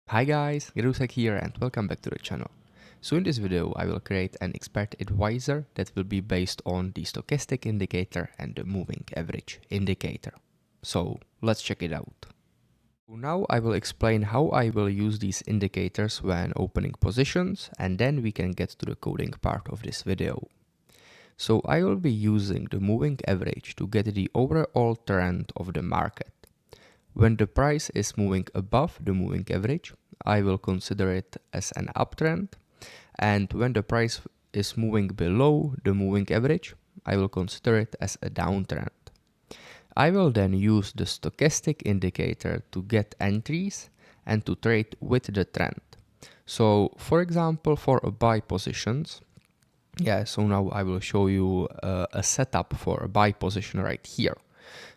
Hi guys, Gerusek here and welcome back to the channel. So in this video I will create an expert advisor that will be based on the stochastic indicator and the moving average indicator. So let's check it out. Now I will explain how I will use these indicators when opening positions, and then we can get to the coding part of this video. So I will be using the moving average to get the overall trend of the market. When the price is moving above the moving average, I will consider it as an uptrend, and when the price is moving below the moving average, I will consider it as a downtrend. I will then use the stochastic indicator to get entries and to trade with the trend. So for example, for a buy positions, so now I will show you a setup for a buy position right here.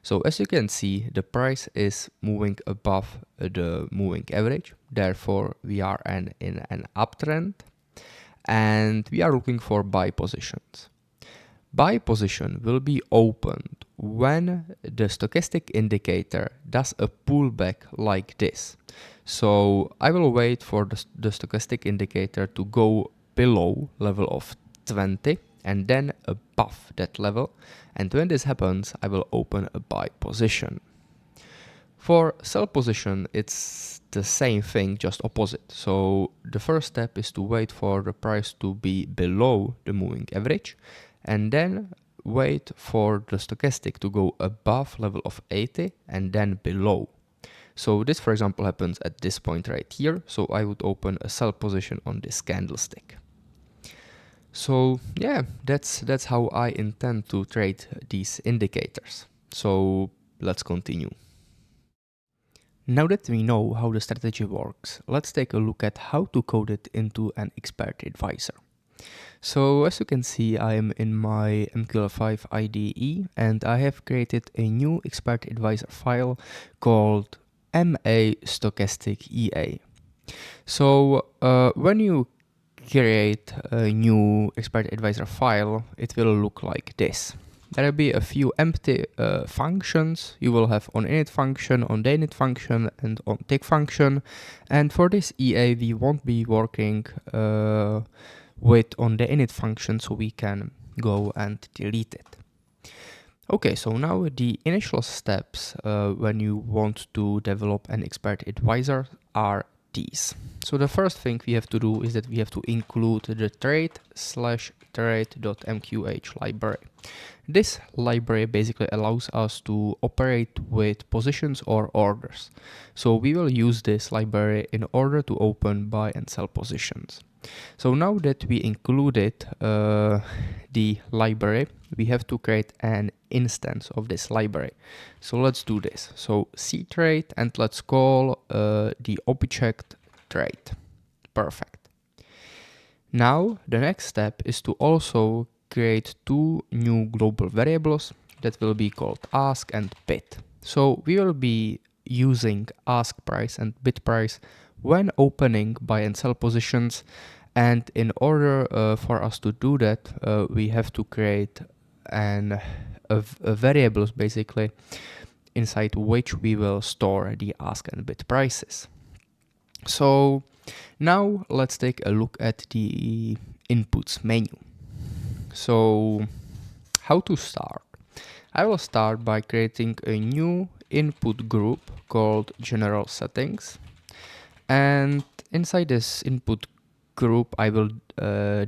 So as you can see, the price is moving above the moving average. Therefore, we are in an uptrend and we are looking for buy positions. Buy position will be opened when the stochastic indicator does a pullback like this. So I will wait for the stochastic indicator to go below level of 20 and then above that level, and when this happens I will open a buy position. For sell position it's the same thing, just opposite. So the first step is to wait for the price to be below the moving average and then wait for the stochastic to go above level of 80 and then below. So this for example happens at this point right here, so I would open a sell position on this candlestick. So yeah, that's how I intend to trade these indicators. So let's continue. Now that we know how the strategy works, let's take a look at how to code it into an expert advisor. So as you can see, I am in my MQL5 IDE and I have created a new expert advisor file called MA Stochastic EA. So when you create a new expert advisor file, it will look like this. There will be a few empty functions. You will have on init function, on deinit function, and on tick function. And for this EA, we won't be working with on the init function, so we can go and delete it. Okay, so now the initial steps when you want to develop an expert advisor are these. So the first thing we have to do is that we have to include the trade/trade.mqh library. This library basically allows us to operate with positions or orders. So we will use this library in order to open buy and sell positions. So now that we included the library, we have to create an instance of this library. So let's do this. So ctrade, and let's call the object trade. Perfect. Now the next step is to also create two new global variables that will be called ask and bid. So we will be using ask price and bid price when opening buy and sell positions, and in order for us to do that, we have to create a variables basically inside which we will store the ask and bid prices. So now let's take a look at the inputs menu. So how to start? I will start by creating a new input group called general settings, and inside this input group I will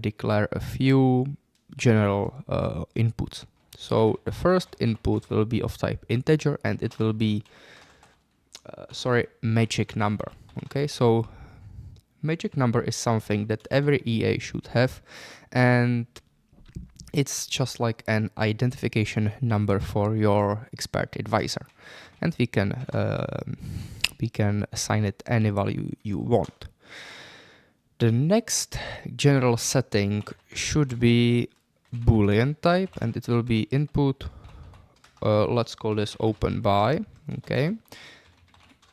declare a few general inputs. So the first input will be of type integer and it will be magic number. Okay, so magic number is something that every EA should have, and it's just like an identification number for your expert advisor, and we can assign it any value you want. The next general setting should be Boolean type, and it will be input, let's call this open buy, okay?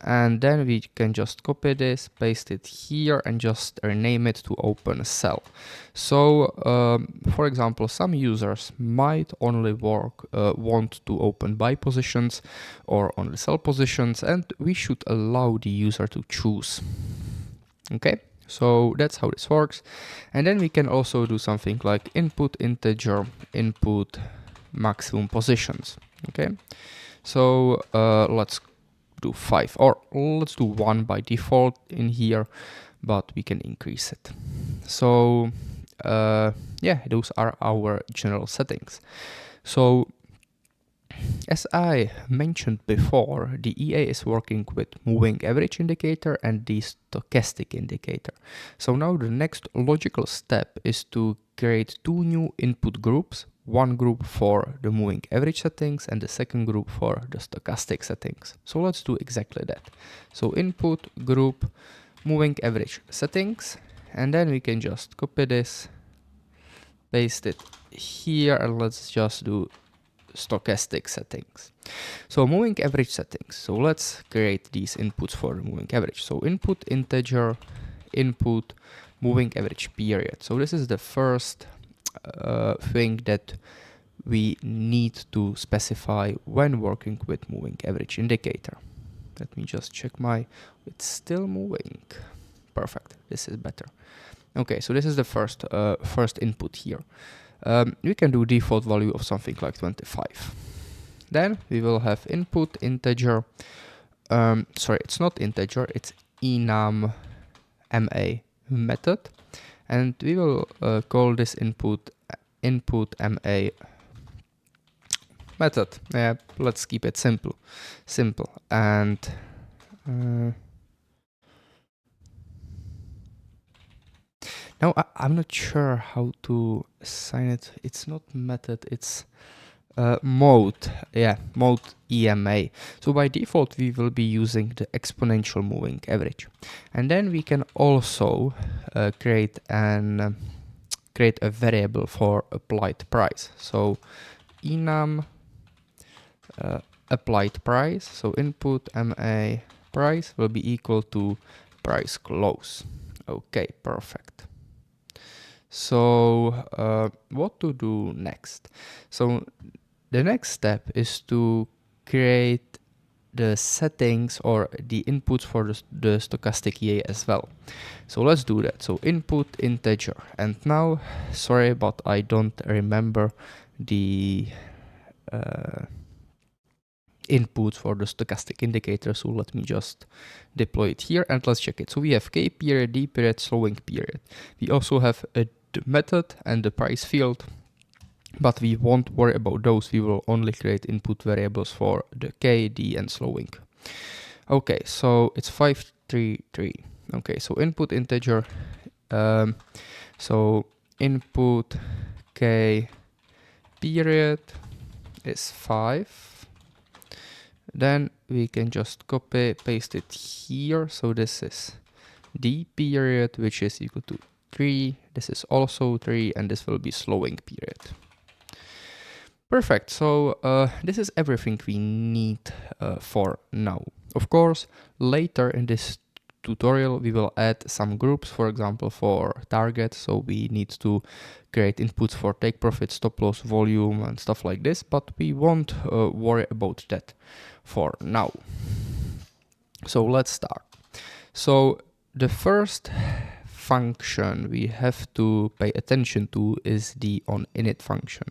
And then we can just copy this, paste it here, and just rename it to open sell. So, for example, some users might only want to open buy positions or only sell positions, and we should allow the user to choose. Okay, so that's how this works. And then we can also do something like input integer, input maximum positions. Okay, so let's do 5, or let's do 1 by default in here, but we can increase it. So yeah, those are our general settings. So as I mentioned before, the EA is working with moving average indicator and the stochastic indicator. So now the next logical step is to create two new input groups, one group for the moving average settings and the second group for the stochastic settings. So let's do exactly that. So input group moving average settings, and then we can just copy this, paste it here, and let's just do stochastic settings. So moving average settings. So let's create these inputs for the moving average. So input integer, input moving average period. So this is the first thing that we need to specify when working with moving average indicator. Let me just check it's still moving. Perfect, this is better. Okay, so this is the first input here. We can do default value of something like 25. Then we will have input integer. Sorry, it's not integer, it's enum ma method, and we will call this input ma method. Yeah, let's keep it simple. And now I'm not sure how to assign it. It's not method, it's mode. Yeah, mode EMA. So by default we will be using the exponential moving average, and then we can also create a variable for applied price. So enum applied price. So input ma price will be equal to price close. Okay, perfect. So what to do next? So the next step is to create the settings or the inputs for the stochastic EA as well. So let's do that. So input integer, and now, sorry, but I don't remember the inputs for the stochastic indicator, so let me just deploy it here and let's check it. So we have K period, D period, slowing period. We also have the method and the price field, but we won't worry about those. We will only create input variables for the K, D, and slowing. Okay, so it's 533. Okay, so input integer. So input K period is 5. Then we can just copy, paste it here. So this is D period, which is equal to 3. This is also 3, and this will be slowing period. Perfect. So this is everything we need for now. Of course, later in this tutorial we will add some groups, for example for target. So we need to create inputs for take profit, stop loss, volume, and stuff like this, but we won't worry about that for now. So let's start. So the first function we have to pay attention to is the onInit function.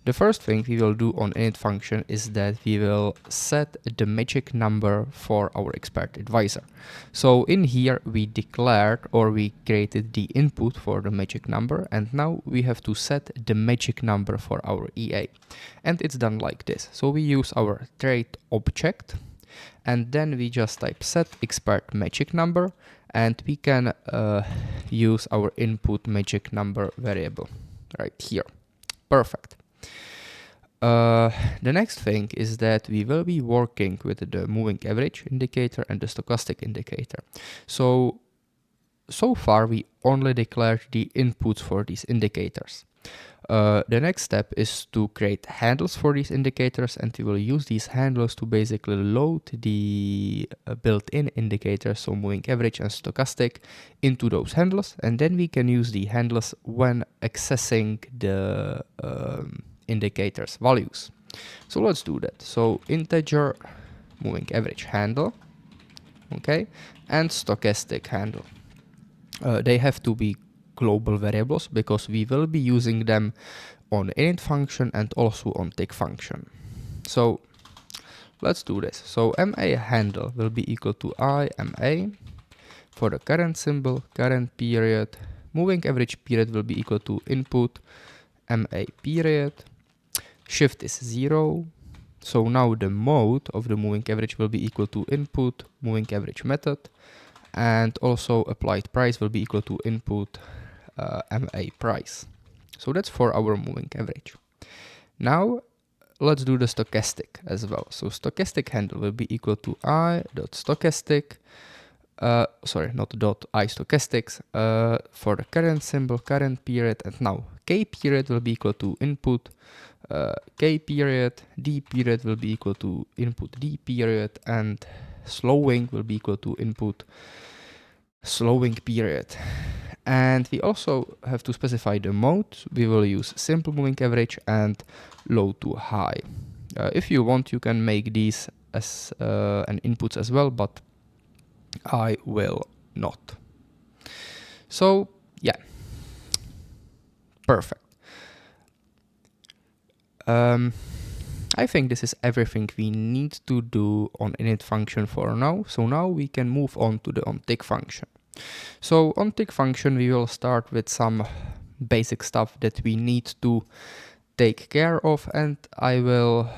The first thing we will do on init function is that we will set the magic number for our expert advisor. So in here we declared, or we created the input for the magic number, and now we have to set the magic number for our EA. And it's done like this. So we use our trait object, and then we just type set expert magic number, and we can use our input magic number variable right here. Perfect. The next thing is that we will be working with the moving average indicator and the stochastic indicator. So far we only declared the inputs for these indicators. The next step is to create handles for these indicators, and we will use these handles to basically load the built-in indicators, so moving average and stochastic, into those handles, and then we can use the handles when accessing the indicators values. So let's do that. So integer moving average handle, okay, and stochastic handle. they have to be global variables because we will be using them on init function and also on tick function. So let's do this. So MA handle will be equal to IMA for the current symbol, current period. Moving average period will be equal to input MA period. Shift is 0. So now the mode of the moving average will be equal to input moving average method, and also applied price will be equal to input MA price. So that's for our moving average. Now let's do the stochastic as well. So stochastic handle will be equal to I.stochastic, sorry, not dot I stochastics, for the current symbol, current period, and now K period will be equal to input K period, D period will be equal to input D period, and slowing will be equal to input slowing period. And we also have to specify the mode. We will use simple moving average and low to high. If you want, you can make these as an inputs as well, but I will not. So yeah, perfect. I think this is everything we need to do on init function for now. So now we can move on to the onTick function. So onTick function, we will start with some basic stuff that we need to take care of, and I will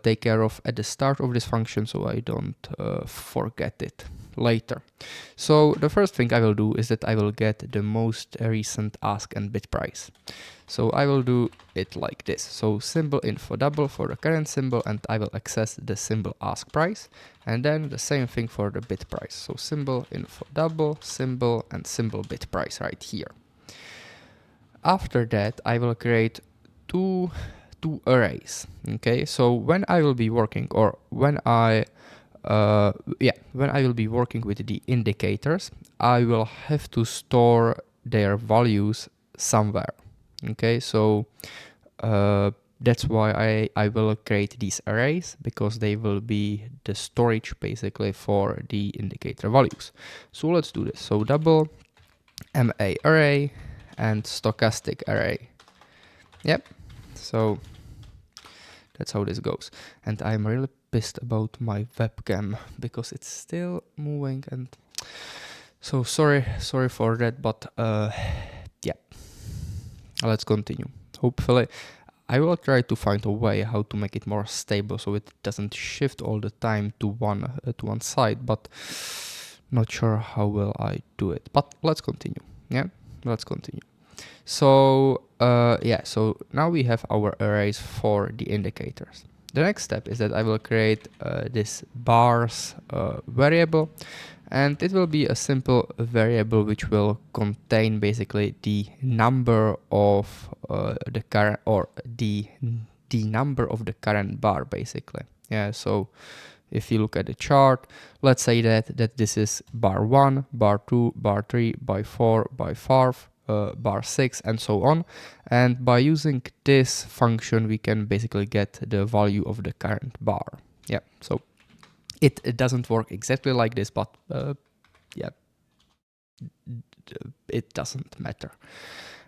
take care of at the start of this function so I don't forget it later. So the first thing I will do is that I will get the most recent ask and bid price. So I will do it like this. So symbol info double for the current symbol, and I will access the symbol ask price, and then the same thing for the bid price. So symbol info double, symbol, and symbol bid price right here. After that, I will create two arrays. Okay, so when I will be working, or when I will be working with the indicators, I will have to store their values somewhere. Okay, so that's why I will create these arrays, because they will be the storage basically for the indicator values. So let's do this. So double MA array and stochastic array. Yep, so that's how this goes. And I'm really pissed about my webcam because it's still moving, and so sorry for that, but yeah, let's continue. Hopefully I will try to find a way how to make it more stable so it doesn't shift all the time to one side, but not sure how will I do it. But let's continue. Yeah, let's continue. So yeah, so now we have our arrays for the indicators. The next step is that I will create this bars variable, and it will be a simple variable which will contain basically the number of the current, or the number of the current bar basically. Yeah, so if you look at the chart, let's say that this is bar 1, bar 2, bar 3, bar 4, bar 5, bar 6, and so on. And by using this function, we can basically get the value of the current bar. Yeah, so it doesn't work exactly like this, but yeah, it doesn't matter.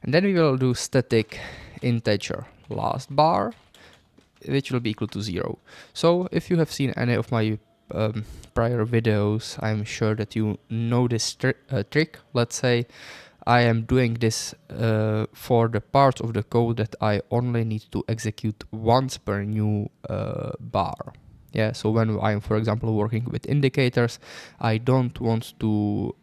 And then we will do static integer last bar, which will be equal to 0. So if you have seen any of my prior videos, I'm sure that you know this trick. Let's say I am doing this for the parts of the code that I only need to execute once per new bar. Yeah, so when I'm, for example, working with indicators, I don't want to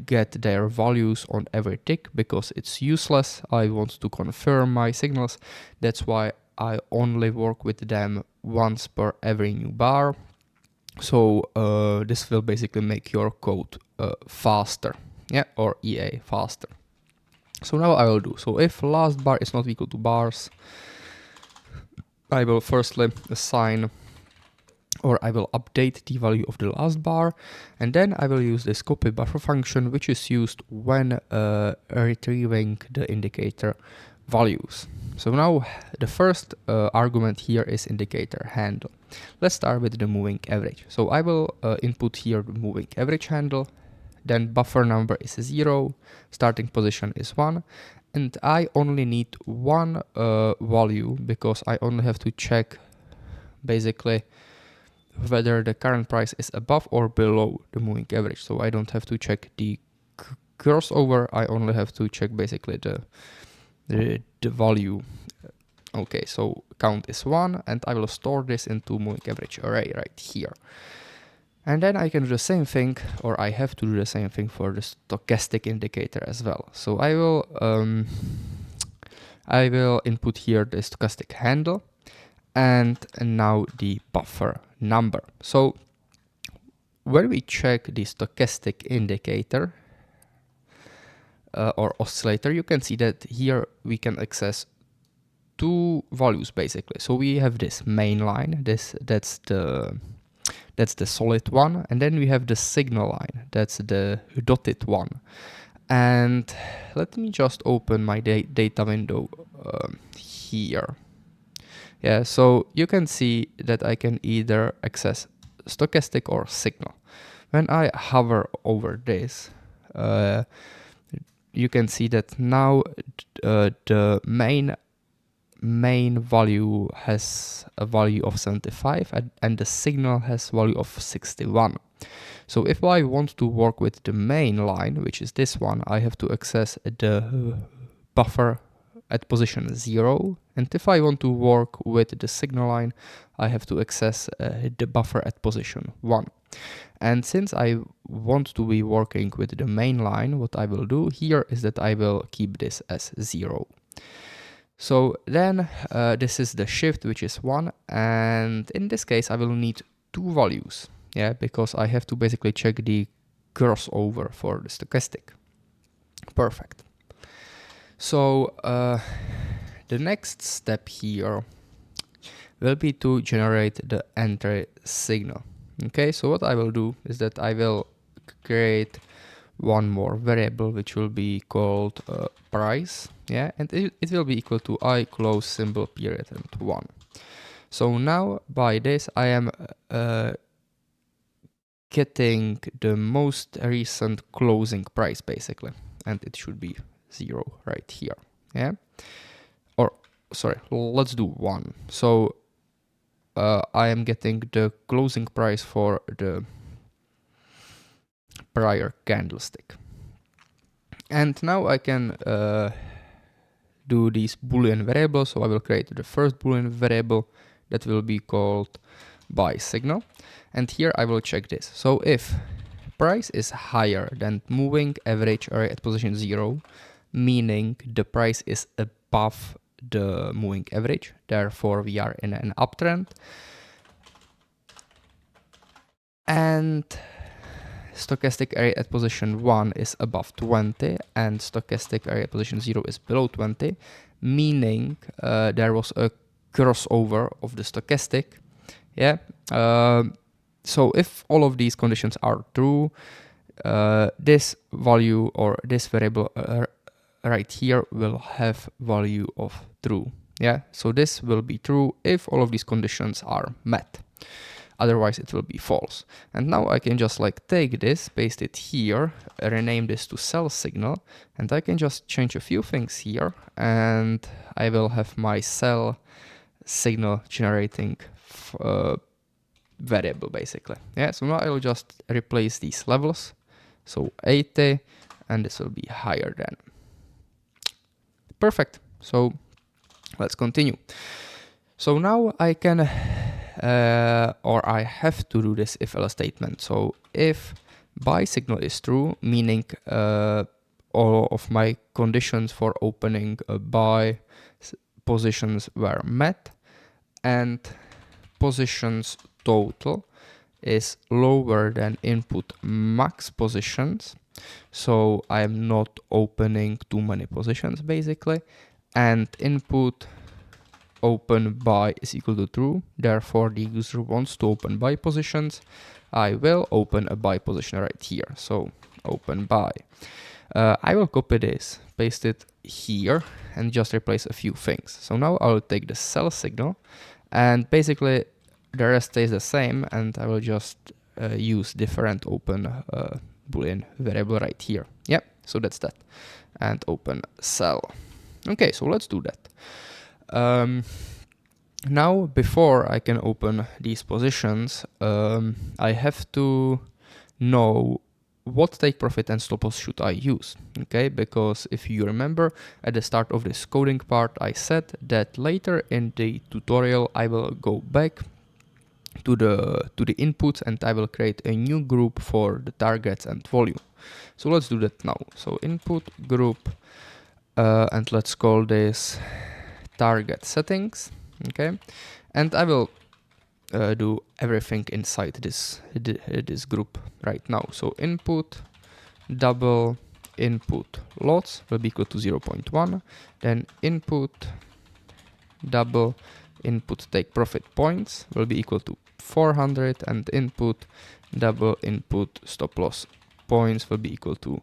get their values on every tick because it's useless. I want to confirm my signals. That's why I only work with them once per every new bar. So this will basically make your code faster. Yeah, or EA faster. So now I will do, so if last bar is not equal to bars, I will firstly assign, or I will update the value of the last bar, and then I will use this copy buffer function, which is used when retrieving the indicator values. So now the first argument here is indicator handle. Let's start with the moving average. So I will input here the moving average handle then buffer number is 0, starting position is 1, and I only need one value because I only have to check basically whether the current price is above or below the moving average. So I don't have to check the crossover, I only have to check basically the value. Okay, so count is 1, and I will store this into moving average array right here. And then I can do the same thing, or I have to do the same thing for the stochastic indicator as well. So I will input here the stochastic handle and now the buffer number. So when we check the stochastic indicator or oscillator, you can see that here we can access two values basically. So we have this main line, that's the solid one, and then we have the signal line, that's the dotted one. And let me just open my data window here. Yeah, so you can see that I can either access stochastic or signal. When I hover over this, you can see that now the main value has a value of 75 and the signal has value of 61. So if I want to work with the main line, which is this one, I have to access the buffer at position 0, and if I want to work with the signal line, I have to access the buffer at position 1. And since I want to be working with the main line, what I will do here is that I will keep this as 0. So then this is the shift, which is 1, and in this case I will need two values, yeah, because I have to basically check the crossover for the stochastic. Perfect. So the next step here will be to generate the entry signal. Okay, so what I will do is that I will create one more variable which will be called price, yeah, and it will be equal to I close symbol period and 1. So now by this I am getting the most recent closing price basically, and it should be 0 right here, yeah, or sorry, let's do 1. So I am getting the closing price for the prior candlestick. And now I can do these boolean variables. So I will create the first boolean variable that will be called buy signal. And here I will check this. So if price is higher than moving average array at position 0, meaning the price is above the moving average, therefore we are in an uptrend, and stochastic array at position 1 is above 20 and stochastic array at position 0 is below 20, meaning there was a crossover of the stochastic, yeah. So if all of these conditions are true, this value or this variable right here will have value of true, yeah. So this will be true if all of these conditions are met. Otherwise it will be false. And now I can just like take this, paste it here, rename this to sell signal, and I can just change a few things here, and I will have my sell signal generating variable basically. Yeah, so now I will just replace these levels. So 80, and this will be higher than. Perfect. So let's continue. So now I can or I have to do this if else statement. So if buy signal is true, meaning all of my conditions for opening a buy positions were met, and positions total is lower than input max positions, so I am not opening too many positions basically, and input open buy is equal to true, therefore the user wants to open buy positions, I will open a buy position right here. So open buy. I will copy this, paste it here, and just replace a few things. So now I will take the sell signal, and basically the rest stays the same, and I will just use different open Boolean variable right here. Yeah, so that's that. And open cell. Okay, so let's do that. Now, before I can open these positions, I have to know what take profit and stop loss should I use, okay? Because if you remember, at the start of this coding part, I said that later in the tutorial, I will go back to the inputs and I will create a new group for the targets and volume. So let's do that now. So input group, and let's call this target settings, okay? And I will do everything inside this group right now. So input double input lots will be equal to 0.1, then input double input take profit points will be equal to 400, and input double input stop loss points will be equal to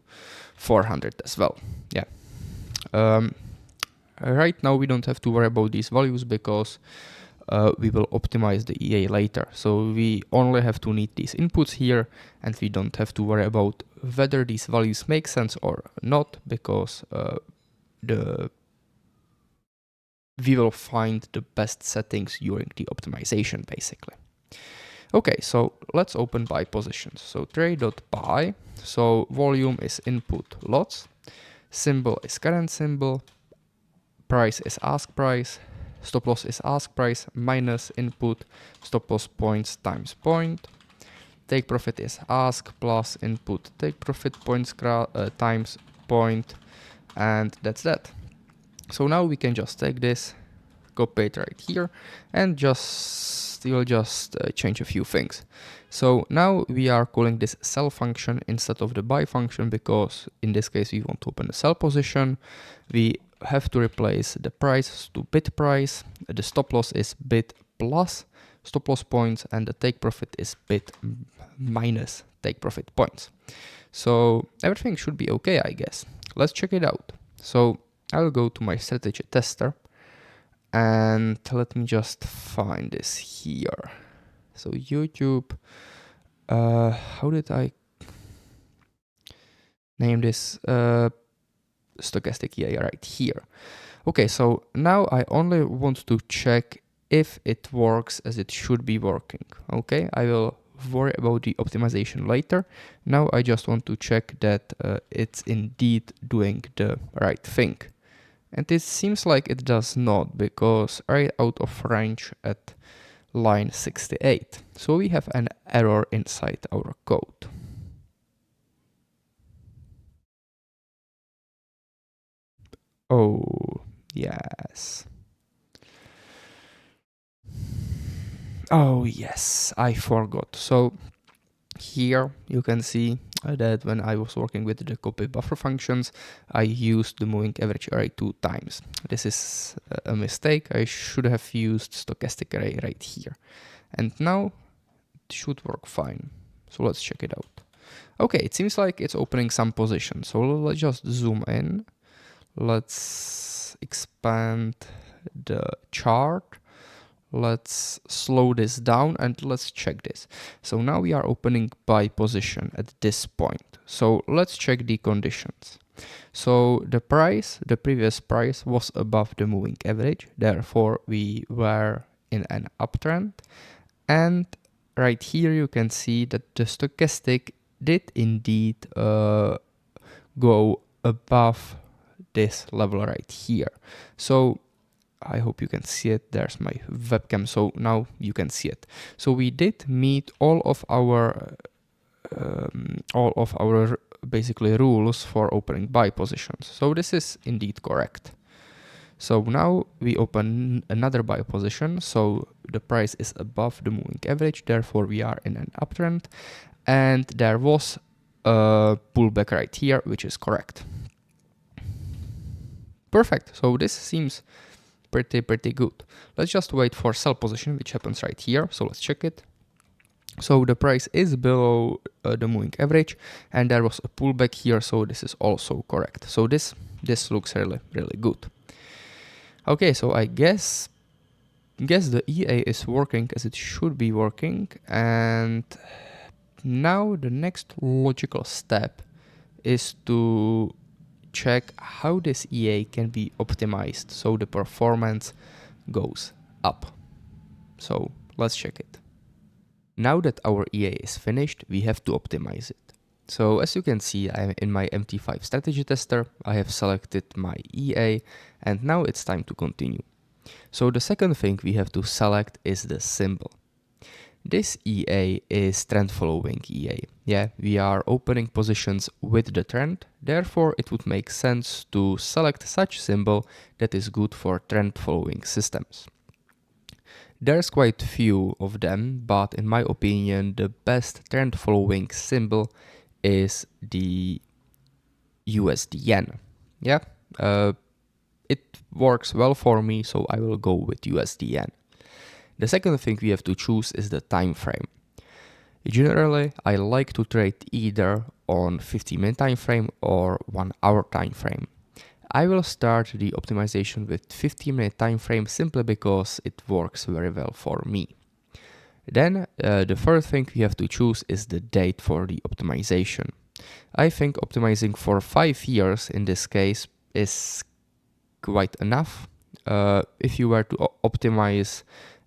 400 as well. Yeah. Right now we don't have to worry about these values because we will optimize the EA later. So we only have to need these inputs here, and we don't have to worry about whether these values make sense or not, because we will find the best settings during the optimization, basically. Okay, so let's open buy positions. So trade.buy, so volume is input lots, symbol is current symbol, price is ask price, stop loss is ask price minus input stop loss points times point. Take profit is ask plus input take profit points times point, and that's that. So now we can just take this, copy it right here, and we'll just change a few things. So now we are calling this sell function instead of the buy function, because in this case we want to open the sell position. We have to replace the price to bid price, the stop loss is bid plus stop loss points, and the take profit is bid minus take profit points. So everything should be okay, I guess. Let's check it out. So I'll go to my strategy tester, and let me just find this here. So YouTube, how did I name this? Stochastic EA right here. Okay, so now I only want to check if it works as it should be working. Okay, I will worry about the optimization later. Now I just want to check that it's indeed doing the right thing. And it seems like it does not, because right out of range at line 68. So we have an error inside our code. Oh, yes. Oh, yes, I forgot. So here you can see that when I was working with the copy buffer functions, I used the moving average array 2 times. This is a mistake. I should have used stochastic array right here. And now it should work fine. So let's check it out. Okay, it seems like it's opening some position. So let's just zoom in. Let's expand the chart. Let's slow this down and let's check this. So now we are opening buy position at this point. So let's check the conditions. So the price, the previous price was above the moving average. Therefore, we were in an uptrend. And right here, you can see that the stochastic did indeed go above this level right here. So I hope you can see it. There's my webcam, so now you can see it. So we did meet all of our basically rules for opening buy positions. So this is indeed correct. So now we open another buy position. So the price is above the moving average. Therefore, we are in an uptrend, and there was a pullback right here, which is correct. Perfect. So this seems pretty good. Let's just wait for sell position, which happens right here. So let's check it. So the price is below the moving average, and there was a pullback here. So this is also correct. So this looks really good. Okay, so I guess the EA is working as it should be working, and now the next logical step is to check how this EA can be optimized so the performance goes up. So let's check it. Now that our EA is finished, we have to optimize it. So as you can see, I'm in my MT5 strategy tester. I have selected my EA and now it's time to continue. So the second thing we have to select is the symbol. This EA is trend following EA. Yeah, we are opening positions with the trend. Therefore, it would make sense to select such symbol that is good for trend following systems. There's quite few of them, but in my opinion, the best trend following symbol is the USD yen. Yeah, it works well for me, so I will go with USD yen. The second thing we have to choose is the time frame. Generally, I like to trade either on 15-minute time frame or 1 hour time frame. I will start the optimization with 15-minute time frame simply because it works very well for me. Then the third thing we have to choose is the date for the optimization. I think optimizing for 5 years in this case is quite enough. If you were to optimize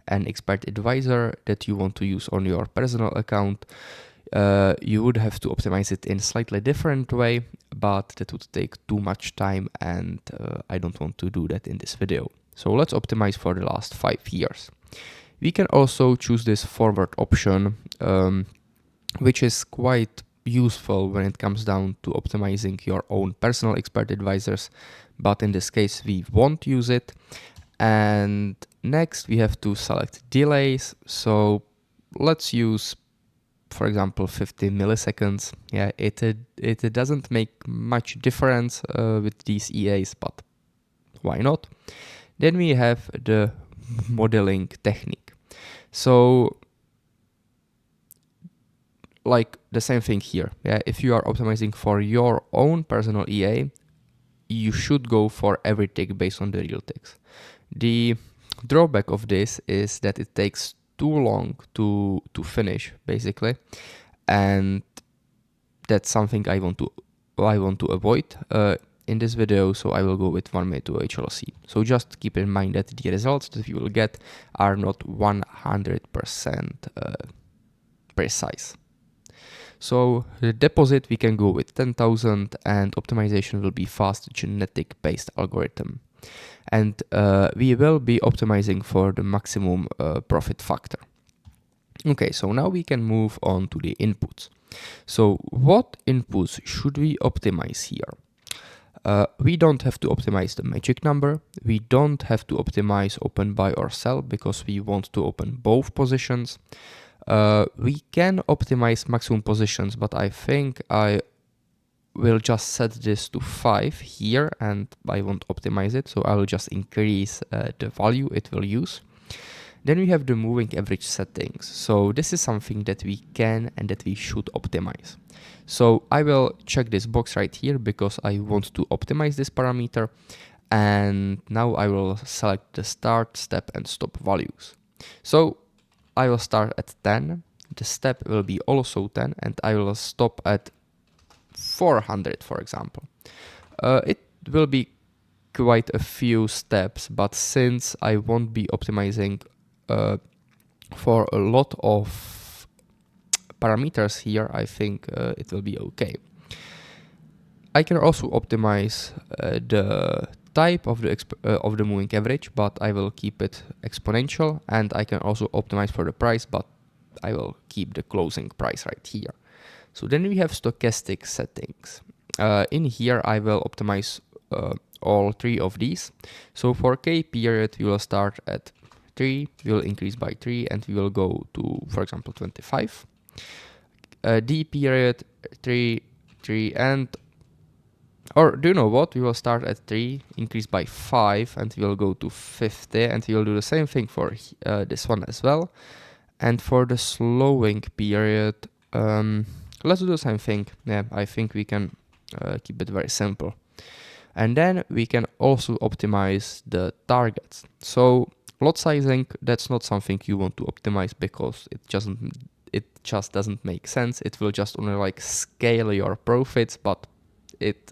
an expert advisor that you want to use on your personal account, you would have to optimize it in a slightly different way, but that would take too much time and I don't want to do that in this video. So let's optimize for the last 5 years. We can also choose this forward option, which is quite useful when it comes down to optimizing your own personal expert advisors, but in this case we won't use it. And next we have to select delays. So let's use, for example, 50 milliseconds. Yeah, it doesn't make much difference with these EAs, but why not? Then we have the modeling technique. So like the same thing here. Yeah, if you are optimizing for your own personal EA, you should go for every tick based on the real ticks. The drawback of this is that it takes too long to finish, basically, and that's something I want to avoid in this video. So I will go with 1 minute to HLC. So just keep in mind that the results that you will get are not 100% precise. So the deposit we can go with 10,000 and optimization will be fast genetic based algorithm. And we will be optimizing for the maximum profit factor. Okay, so now we can move on to the inputs. So what inputs should we optimize here? We don't have to optimize the magic number. We don't have to optimize open buy or sell because we want to open both positions. We can optimize maximum positions, but I think I will just set this to 5 here and I won't optimize it. So I will just increase the value it will use. Then we have the moving average settings. So this is something that we can and that we should optimize. So I will check this box right here because I want to optimize this parameter. And now I will select the start, step and stop values. So I will start at 10. The step will be also 10 and I will stop at 400, for example. It will be quite a few steps, but since I won't be optimizing for a lot of parameters here, I think it will be okay. I can also optimize the type of the moving average, but I will keep it exponential, and I can also optimize for the price, but I will keep the closing price right here. So then we have stochastic settings. In here I will optimize all 3 of these. So for K period we will start at 3, we will increase by 3 and we will go to, for example, 25. D period 3, 3 and, or do you know what, we will start at 3, increase by 5 and we will go to 50 and we will do the same thing for this one as well. And for the slowing period, let's do the same thing. Yeah, I think we can keep it very simple. And then we can also optimize the targets. So lot sizing, that's not something you want to optimize because it just doesn't make sense. It will just only like scale your profits, but it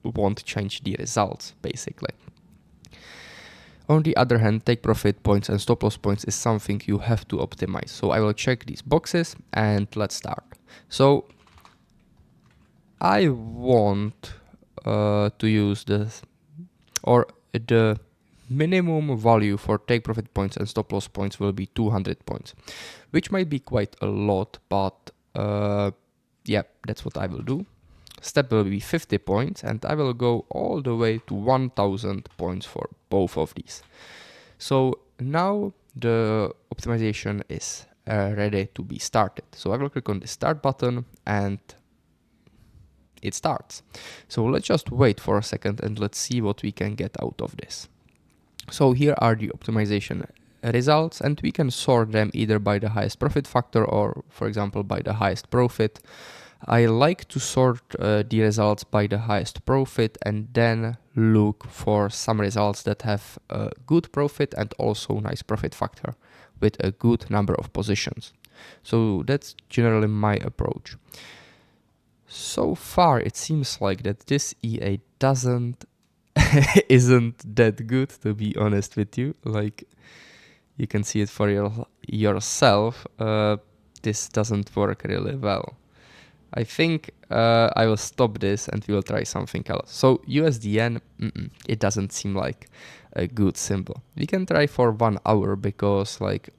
won't change the results basically. On the other hand, take profit points and stop loss points is something you have to optimize. So I will check these boxes and let's start. So I want to use this, or the minimum value for take profit points and stop loss points will be 200 points, which might be quite a lot, but yeah, that's what I will do. Step will be 50 points and I will go all the way to 1000 points for both of these. So now the optimization is ready to be started. So I will click on the start button and it starts. So let's just wait for a second and let's see what we can get out of this. So here are the optimization results and we can sort them either by the highest profit factor or, for example, by the highest profit. I like to sort the results by the highest profit and then look for some results that have a good profit and also nice profit factor with a good number of positions. So that's generally my approach. So far it seems like that this EA isn't that good, to be honest with you. Like, you can see it for yourself. This doesn't work really well. I think I will stop this and we will try something else. So USDN, it doesn't seem like a good symbol. We can try for 1 hour because like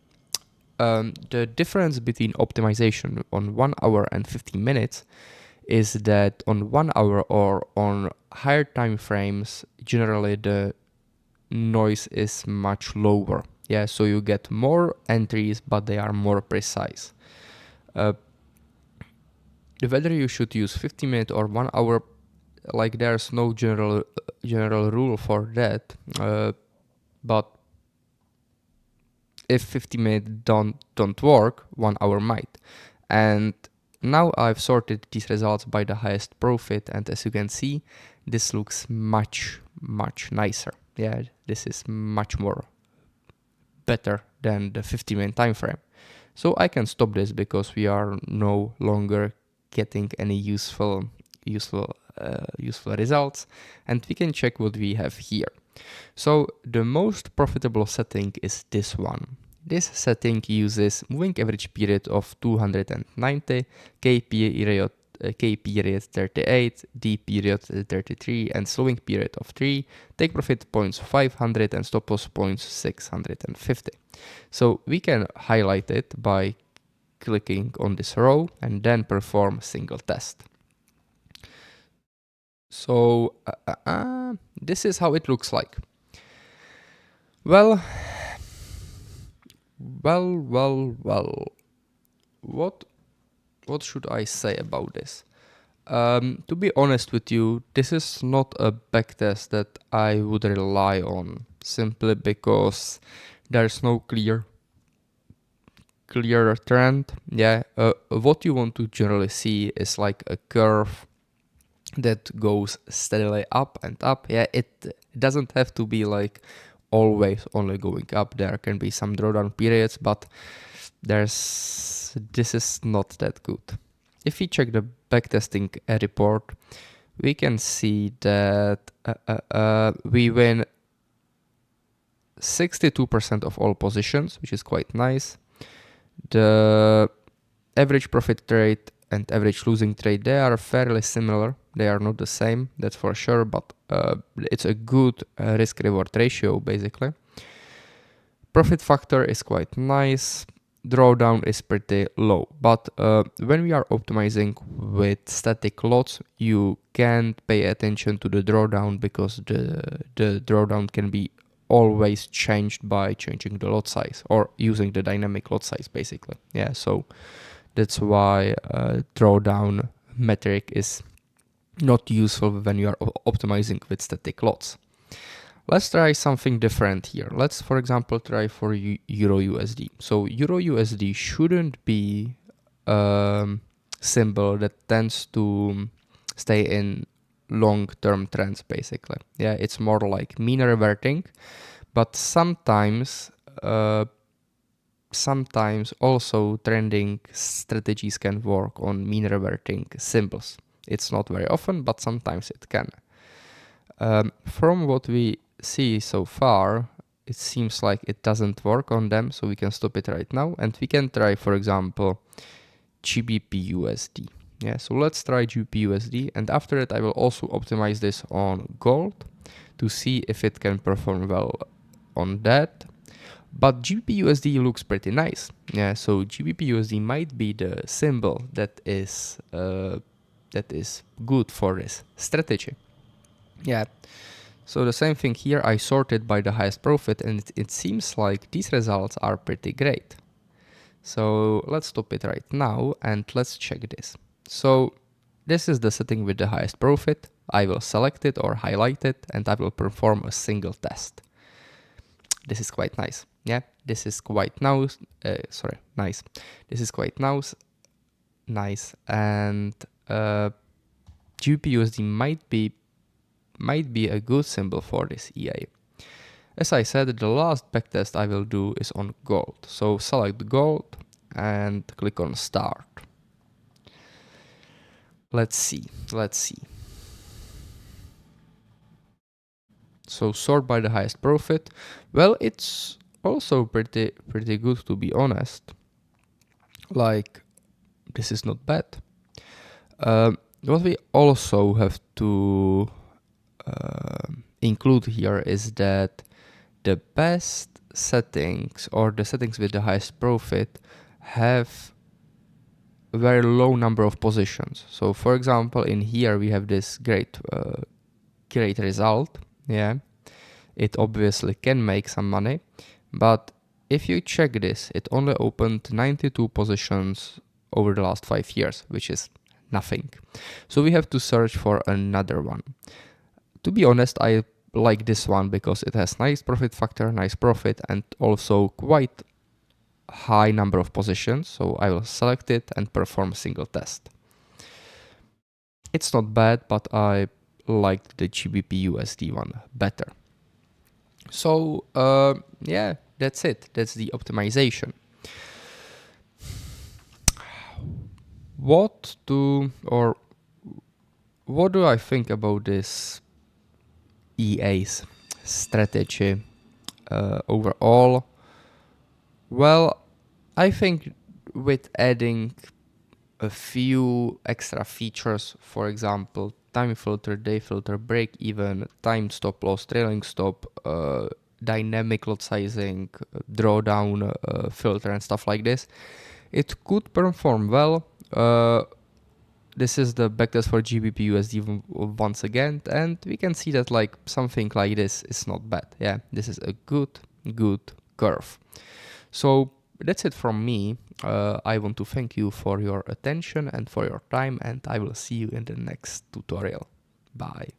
the difference between optimization on 1 hour and 15 minutes is that on 1 hour or on higher time frames, generally the noise is much lower. Yeah, so you get more entries, but they are more precise. Whether you should use 50 minutes or 1 hour, like there's no general rule for that. But if 50 minutes don't work, 1 hour might. And now I've sorted these results by the highest profit, and as you can see, this looks much nicer. Yeah, this is much more better than the 50-minute time frame. So I can stop this because we are no longer getting any useful results, and we can check what we have here. So the most profitable setting is this one. This setting uses moving average period of 290, K period 38, D period 33, and slowing period of 3, take profit points 500 and stop loss points 650. So we can highlight it by clicking on this row and then perform a single test. So this is how it looks like. Well, what should I say about this? To be honest with you, this is not a backtest that I would rely on, simply because there's no clear trend. Yeah, what you want to generally see is like a curve that goes steadily up and up. Yeah, it doesn't have to be like always only going up. There can be some drawdown periods, but this is not that good. If we check the backtesting report, we can see that we win 62% of all positions, which is quite nice. The average profit rate and average losing rate, they are fairly similar. They are not the same, that's for sure, but it's a good risk-reward ratio, basically. Profit factor is quite nice. Drawdown is pretty low, but when we are optimizing with static lots, you can't pay attention to the drawdown because the drawdown can be always changed by changing the lot size or using the dynamic lot size, basically. Yeah, so that's why drawdown metric is not useful when you are optimizing with static lots. Let's try something different here. Let's, for example, try for Euro USD. So Euro USD shouldn't be a symbol that tends to stay in long-term trends, basically. Yeah, it's more like mean reverting, but sometimes sometimes also trending strategies can work on mean reverting symbols. It's not very often, but sometimes it can. From what we see so far, it seems like it doesn't work on them, so we can stop it right now, and we can try, for example, GBP/USD. Yeah, so let's try GBP/USD, and after that I will also optimize this on gold to see if it can perform well on that. But GBP/USD looks pretty nice. Yeah, so GBP/USD might be the symbol that is good for this strategy. Yeah. So the same thing here, I sorted by the highest profit, and it seems like these results are pretty great. So let's stop it right now and let's check this. So this is the setting with the highest profit. I will select it or highlight it, and I will perform a single test. This is quite nice. Yeah, this is quite nice. Nice. This is quite nice. And GBP/USD might be a good symbol for this EA. As I said, the last backtest I will do is on gold. So select gold and click on start. Let's see. So sort by the highest profit. Well, it's also pretty good, to be honest. Like, this is not bad. What we also have to include here is that the best settings, or the settings with the highest profit, have a very low number of positions. So for example, in here we have this great result. Yeah, it obviously can make some money, but if you check this, it only opened 92 positions over the last 5 years, which is nothing. So we have to search for another one. To be honest, I like this one because it has nice profit factor, nice profit, and also quite high number of positions. So I will select it and perform a single test. It's not bad, but I liked the GBP/USD one better. So yeah, that's it. That's the optimization. What do I think about this EA's strategy overall? Well, I think with adding a few extra features, for example, time filter, day filter, break even, time stop loss, trailing stop, dynamic lot sizing, drawdown filter, and stuff like this, it could perform well. This is the backtest for GBP/USD once again, and we can see that like something like this is not bad. Yeah, this is a good curve. So that's it from me. I want to thank you for your attention and for your time, and I will see you in the next tutorial. Bye.